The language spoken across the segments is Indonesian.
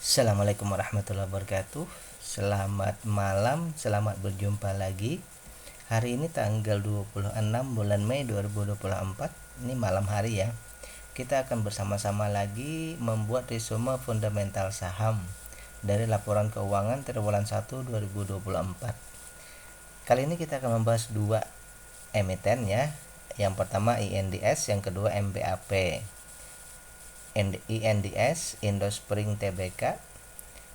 Assalamualaikum warahmatullahi wabarakatuh. Selamat malam, selamat berjumpa lagi. Hari ini tanggal 26 bulan Mei 2024. Ini malam hari ya. Kita akan bersama-sama lagi membuat resume fundamental saham dari laporan keuangan triwulan 1 2024. Kali ini kita akan membahas dua emiten ya. Yang pertama INDS, yang kedua MBAP. INDS Indospring Tbk,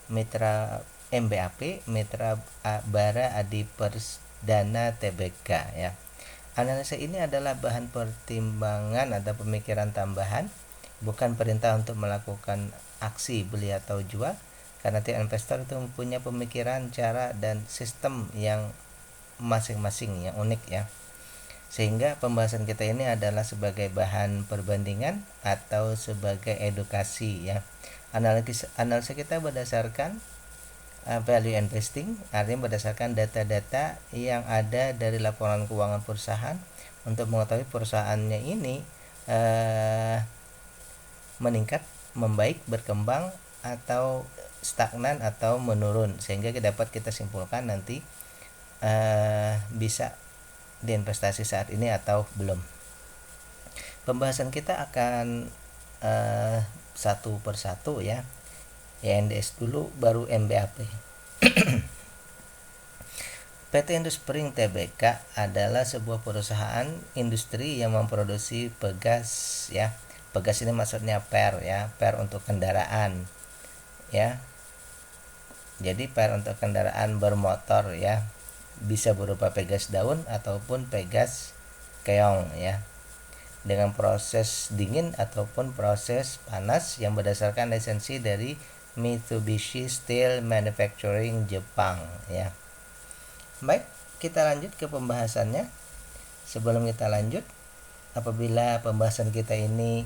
Mitra MBAP Mitra Bara Adi Persdana Tbk ya. Analisa ini adalah bahan pertimbangan atau pemikiran tambahan, bukan perintah untuk melakukan aksi beli atau jual, karena tiap investor itu mempunyai pemikiran, cara, dan sistem yang masing-masing yang unik ya. Sehingga pembahasan kita ini adalah sebagai bahan perbandingan atau sebagai edukasi ya. Analisa kita berdasarkan value investing, artinya berdasarkan data-data yang ada dari laporan keuangan perusahaan untuk mengetahui perusahaannya ini meningkat, membaik, berkembang, atau stagnan atau menurun, sehingga dapat kita simpulkan nanti bisa diinvestasi saat ini atau belum. Pembahasan kita akan satu persatu ya. INDS dulu, baru MBAP. PT Indospring Tbk adalah sebuah perusahaan industri yang memproduksi pegas ya. Pegas ini maksudnya per ya, per untuk kendaraan ya. Jadi per untuk kendaraan bermotor ya, bisa berupa pegas daun ataupun pegas keong ya, dengan proses dingin ataupun proses panas yang berdasarkan lisensi dari Mitsubishi Steel Manufacturing Jepang ya. Baik, kita lanjut ke pembahasannya. Sebelum kita lanjut, apabila pembahasan kita ini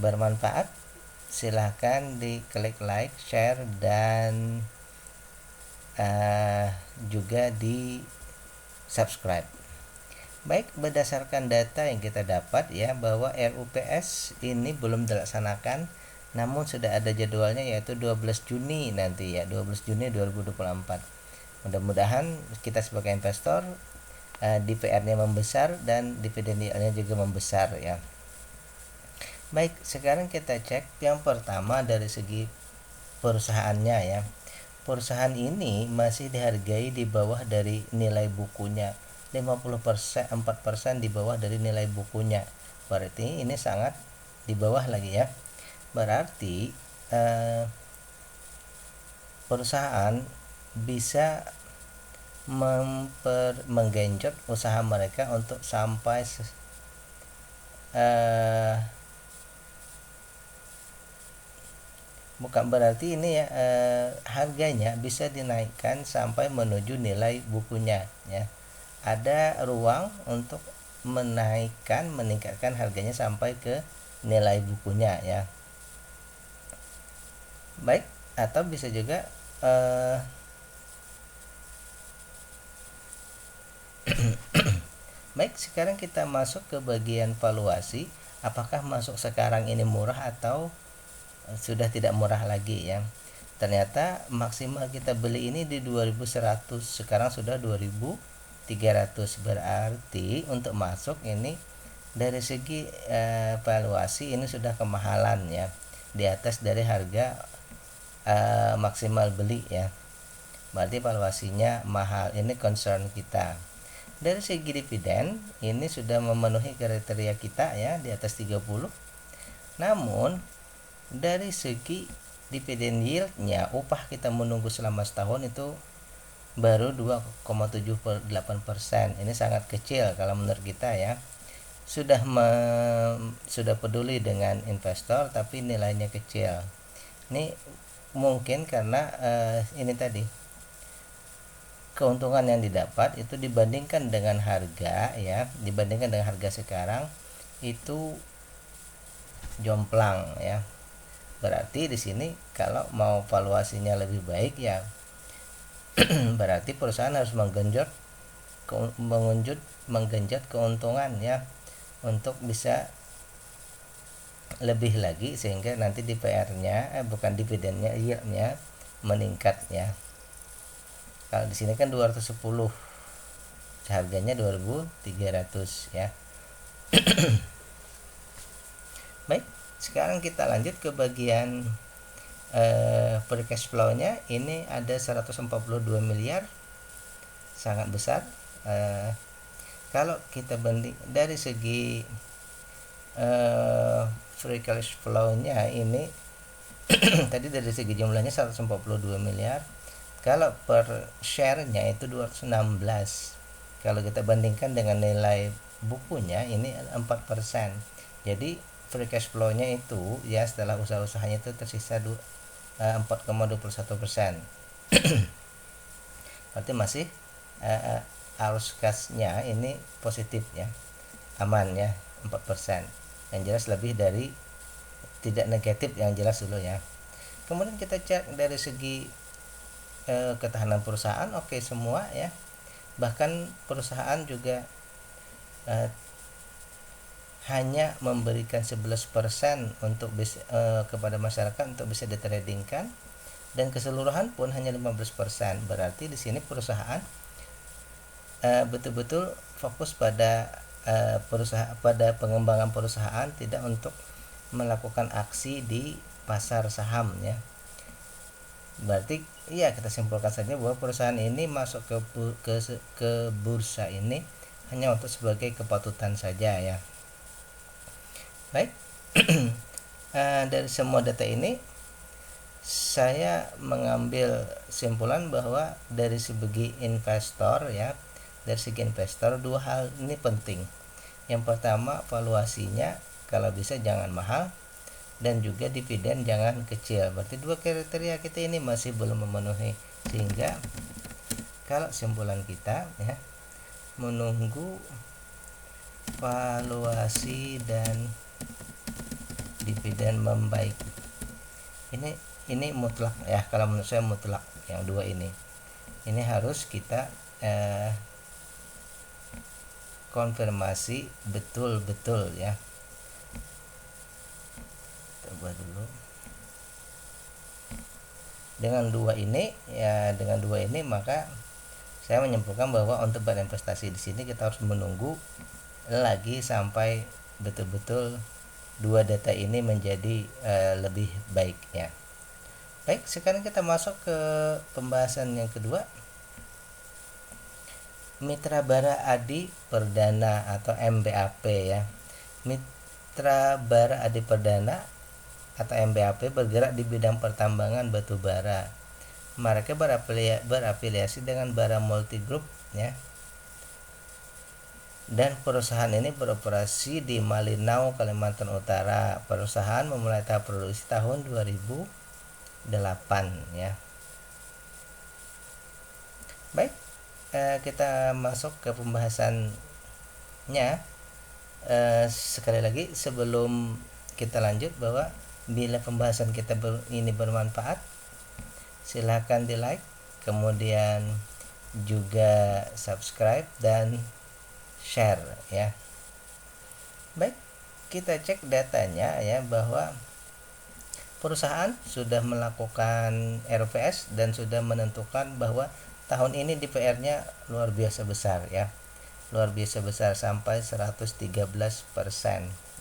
bermanfaat, silahkan diklik like, share, dan juga di subscribe. Baik, berdasarkan data yang kita dapat ya, bahwa RUPS ini belum dilaksanakan, namun sudah ada jadwalnya, yaitu 12 Juni nanti ya, 12 Juni 2024. Mudah-mudahan kita sebagai investor DPR-nya membesar dan dividen yield-nya juga membesar ya. Baik, sekarang kita cek yang pertama dari segi perusahaannya ya. Perusahaan ini masih dihargai di bawah dari nilai bukunya, 50%, 4% di bawah dari nilai bukunya. Berarti ini sangat di bawah lagi ya. Berarti perusahaan bisa menggenjot usaha mereka untuk sampai bukan berarti ini ya, harganya bisa dinaikkan sampai menuju nilai bukunya ya. Ada ruang untuk meningkatkan harganya sampai ke nilai bukunya ya. Baik, atau bisa juga baik, sekarang kita masuk ke bagian valuasi. Apakah masuk sekarang ini murah atau sudah tidak murah lagi ya. Ternyata maksimal kita beli ini di 2100, sekarang sudah 2300. Berarti untuk masuk ini dari segi valuasi ini sudah kemahalan ya, di atas dari harga maksimal beli ya. Berarti valuasinya mahal, ini concern kita. Dari segi dividen ini sudah memenuhi kriteria kita ya, di atas 30. Namun dari segi dividen yield-nya, upah kita menunggu selama setahun itu baru 2,78%. Ini sangat kecil kalau menurut kita ya. Sudah peduli dengan investor tapi nilainya kecil. Ini mungkin karena ini tadi, keuntungan yang didapat itu dibandingkan dengan harga ya, dibandingkan dengan harga sekarang itu jomplang ya. Berarti di sini kalau mau valuasinya lebih baik ya berarti perusahaan harus menggenjot keuntungan ya, untuk bisa lebih lagi sehingga nanti DPR-nya bukan dividennya, yield-nya meningkat ya. Kalau di sini kan 210, harganya 2.300 ya. Baik, sekarang kita lanjut ke bagian free cash flow-nya. Ini ada 142 miliar, sangat besar. Kalau kita banding dari segi free cash flow-nya ini tadi dari segi jumlahnya 142 miliar. Kalau per share-nya itu 216. Kalau kita bandingkan dengan nilai bukunya ini 4%. Jadi free cash flow-nya itu ya setelah usaha-usahanya itu tersisa 4,21%. Berarti masih arus kas-nya ini positif ya, aman ya, 4%. Yang jelas lebih dari tidak negatif, yang jelas dulu ya. Kemudian kita cek dari segi ketahanan perusahaan, oke semua ya. Bahkan perusahaan juga hanya memberikan 11% untuk kepada masyarakat untuk bisa ditradingkan, dan keseluruhan pun hanya 15%. Berarti di sini perusahaan betul-betul fokus pada pada pengembangan perusahaan, tidak untuk melakukan aksi di pasar saham ya. Berarti iya, kita simpulkan saja bahwa perusahaan ini masuk ke bursa ini hanya untuk sebagai kepatutan saja ya. Baik. Dari semua data ini saya mengambil simpulan bahwa dari segi investor ya, dari segi investor dua hal ini penting. Yang pertama, valuasinya kalau bisa jangan mahal, dan juga dividen jangan kecil. Berarti dua kriteria kita ini masih belum memenuhi, sehingga kalau simpulan kita ya, menunggu valuasi dan dividen membaik. Ini mutlak ya, kalau menurut saya mutlak yang dua ini harus kita konfirmasi betul-betul ya. Coba dulu. Dengan dua ini maka saya menyimpulkan bahwa untuk berinvestasi di sini kita harus menunggu lagi sampai betul-betul dua data ini menjadi lebih baik ya. Baik, sekarang kita masuk ke pembahasan yang kedua. Mitra Bara Adi Perdana atau MBAP ya. Mitra Bara Adi Perdana atau MBAP bergerak di bidang pertambangan batu bara. Mereka berafiliasi dengan Bara Multi Group ya. Dan perusahaan ini beroperasi di Malinau, Kalimantan Utara. Perusahaan memulai tahap produksi tahun 2008 ya. Baik, kita masuk ke pembahasannya. Sekali lagi sebelum kita lanjut, bahwa bila pembahasan kita ini bermanfaat, silahkan di like, kemudian juga subscribe dan share ya. Baik, kita cek datanya ya, bahwa perusahaan sudah melakukan RPS dan sudah menentukan bahwa tahun ini DPR-nya luar biasa besar ya. Luar biasa besar sampai 113%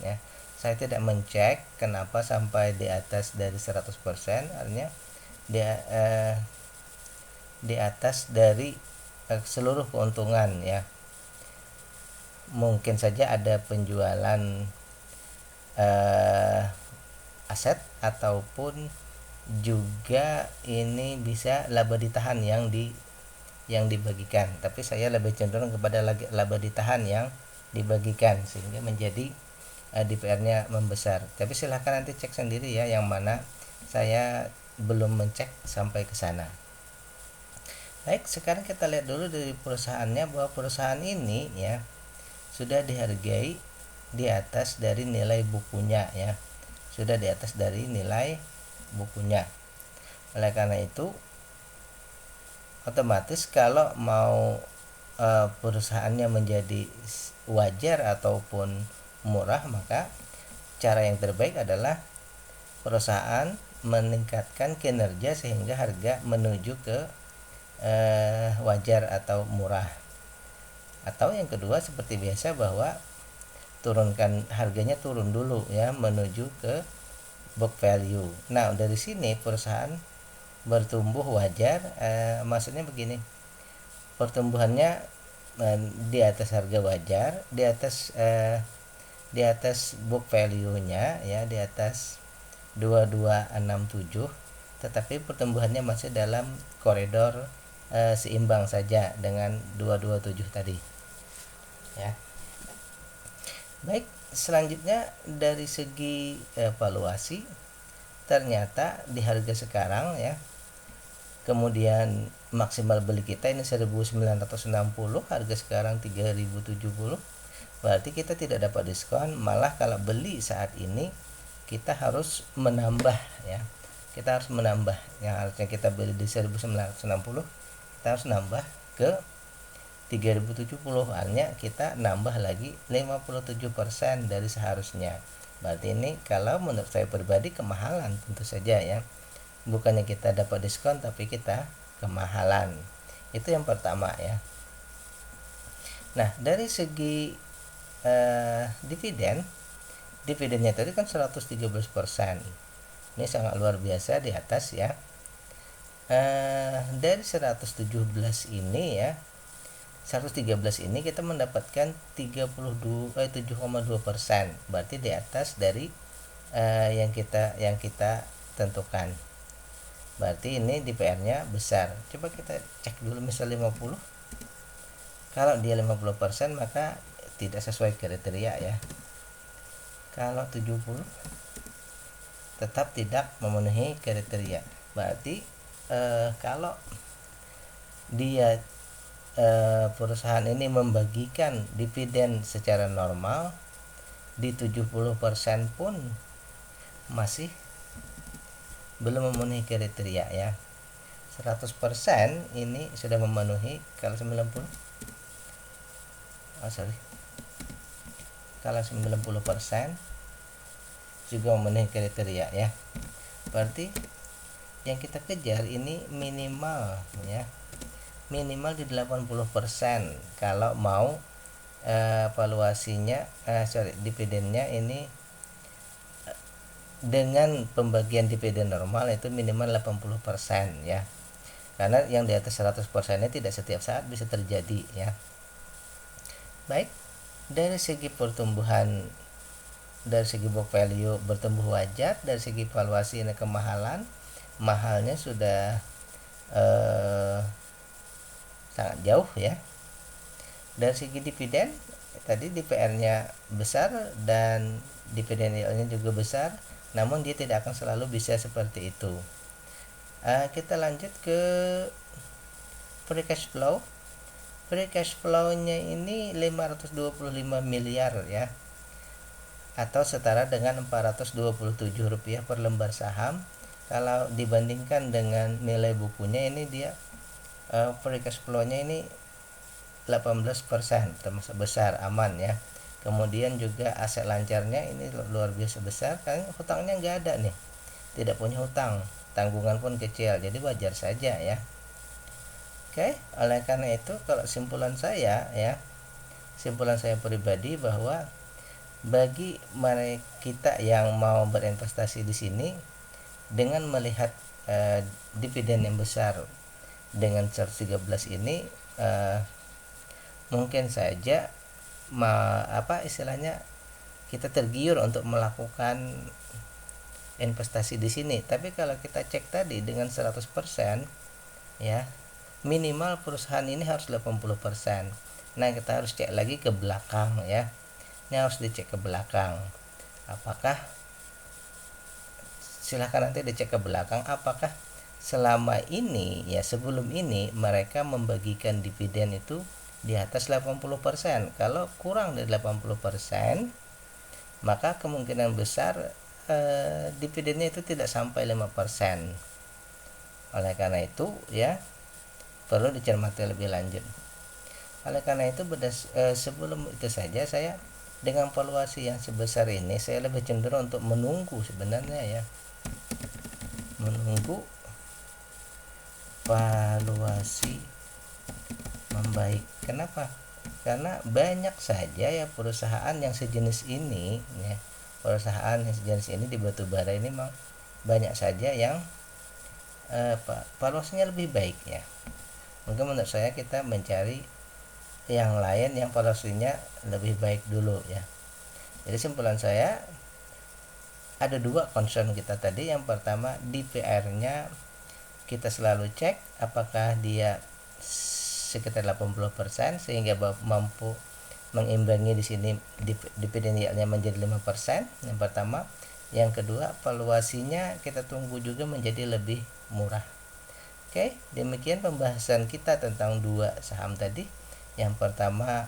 ya. Saya tidak mencek kenapa sampai di atas dari 100%, artinya dia di atas dari seluruh keuntungan ya. Mungkin saja ada penjualan aset, ataupun juga ini bisa laba ditahan yang dibagikan, tapi saya lebih cenderung kepada laba ditahan yang dibagikan sehingga menjadi DPR-nya membesar. Tapi silahkan nanti cek sendiri ya, yang mana saya belum mencek sampai ke sana. Baik, sekarang kita lihat dulu dari perusahaannya, bahwa perusahaan ini ya sudah dihargai di atas dari nilai bukunya ya. Sudah di atas dari nilai bukunya. Oleh karena itu otomatis kalau mau perusahaannya menjadi wajar ataupun murah, maka cara yang terbaik adalah perusahaan meningkatkan kinerja sehingga harga menuju ke wajar atau murah. Atau yang kedua seperti biasa bahwa turunkan harganya, turun dulu ya, menuju ke book value. Nah, dari sini perusahaan bertumbuh wajar, maksudnya begini, pertumbuhannya di atas harga wajar, di atas book value-nya ya, di atas 2267, tetapi pertumbuhannya masih dalam koridor seimbang saja dengan 227 tadi ya. Baik, selanjutnya dari segi evaluasi, ternyata di harga sekarang ya, kemudian maksimal beli kita ini 1960, harga sekarang 3070, berarti kita tidak dapat diskon, malah kalau beli saat ini kita harus menambah ya. Kita harus menambah, yang harusnya kita beli di 1960, kita harus nambah ke 3070, artinya kita nambah lagi 57% dari seharusnya. Berarti ini kalau menurut saya pribadi kemahalan tentu saja ya. Bukannya kita dapat diskon tapi kita kemahalan. Itu yang pertama ya. Nah, dari segi dividennya tadi kan 113%. Ini sangat luar biasa di atas ya. Dari 117 ini ya, 113 ini kita mendapatkan 7,2%, berarti di atas dari yang kita tentukan. Berarti ini DPR-nya besar. Coba kita cek dulu misal 50. Kalau dia 50% maka tidak sesuai kriteria ya. Kalau 70 tetap tidak memenuhi kriteria. Berarti kalau dia perusahaan ini membagikan dividen secara normal di 70% pun masih belum memenuhi kriteria ya. 100% ini sudah memenuhi. Kalau 90, kalau 90% juga memenuhi kriteria ya. Berarti yang kita kejar ini minimal ya, minimal di 80% kalau mau valuasinya dividennya ini dengan pembagian dividen normal itu minimal 80% ya. Karena yang di atas 100% ini tidak setiap saat bisa terjadi ya. Baik, dari segi pertumbuhan, dari segi book value bertumbuh wajar, dari segi valuasi ini kemahalan, mahalnya sudah sangat jauh ya. Dari segi dividen tadi DPR-nya besar dan dividen yield-nya juga besar, namun dia tidak akan selalu bisa seperti itu. Kita lanjut ke free cash flow. Free cash flow-nya ini 525 miliar ya, atau setara dengan Rp427 per lembar saham. Kalau dibandingkan dengan nilai bukunya ini dia free cash flow-nya ini 18%, termasuk besar, aman ya. Kemudian juga aset lancarnya ini luar biasa besar, kan hutangnya nggak ada nih, tidak punya hutang, tanggungan pun kecil, jadi wajar saja ya. Oke, oleh karena itu kalau simpulan saya pribadi bahwa bagi mereka kita yang mau berinvestasi di sini, dengan melihat dividen yang besar dengan 113 ini, mungkin saja istilahnya kita tergiur untuk melakukan investasi di sini. Tapi kalau kita cek tadi dengan 100% ya, minimal perusahaan ini harus 80%. Nah, kita harus cek lagi ke belakang ya. Ini harus dicek ke belakang. Silahkan nanti dicek ke belakang apakah selama ini ya, sebelum ini mereka membagikan dividen itu di atas 80%. Kalau kurang dari 80%, maka kemungkinan besar dividennya itu tidak sampai 5%. Oleh karena itu ya, perlu dicermati lebih lanjut. Oleh karena itu sebelum itu saja saya Dengan valuasi yang sebesar ini saya lebih cenderung untuk menunggu sebenarnya ya, menunggu valuasi membaik. Kenapa? Karena banyak saja ya perusahaan yang sejenis ini ya, perusahaan yang sejenis ini di batubara ini memang banyak saja yang valuasinya lebih baik ya. Mungkin menurut saya kita mencari yang lain yang valuasinya lebih baik dulu ya. Jadi simpulan saya ada dua concern kita tadi. Yang pertama, DPR-nya kita selalu cek apakah dia sekitar 80% sehingga mampu mengimbangi di sini dividen yieldnya menjadi 5%. Yang pertama. Yang kedua, valuasinya kita tunggu juga menjadi lebih murah. Oke, demikian pembahasan kita tentang dua saham tadi. Yang pertama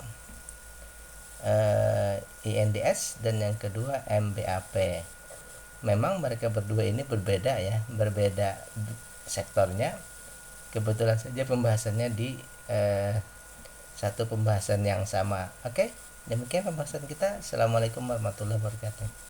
INDS dan yang kedua MBAP. Memang mereka berdua ini berbeda ya, berbeda sektornya. Kebetulan saja pembahasannya di satu pembahasan yang sama. Oke, demikian pembahasan kita. Assalamualaikum warahmatullahi wabarakatuh.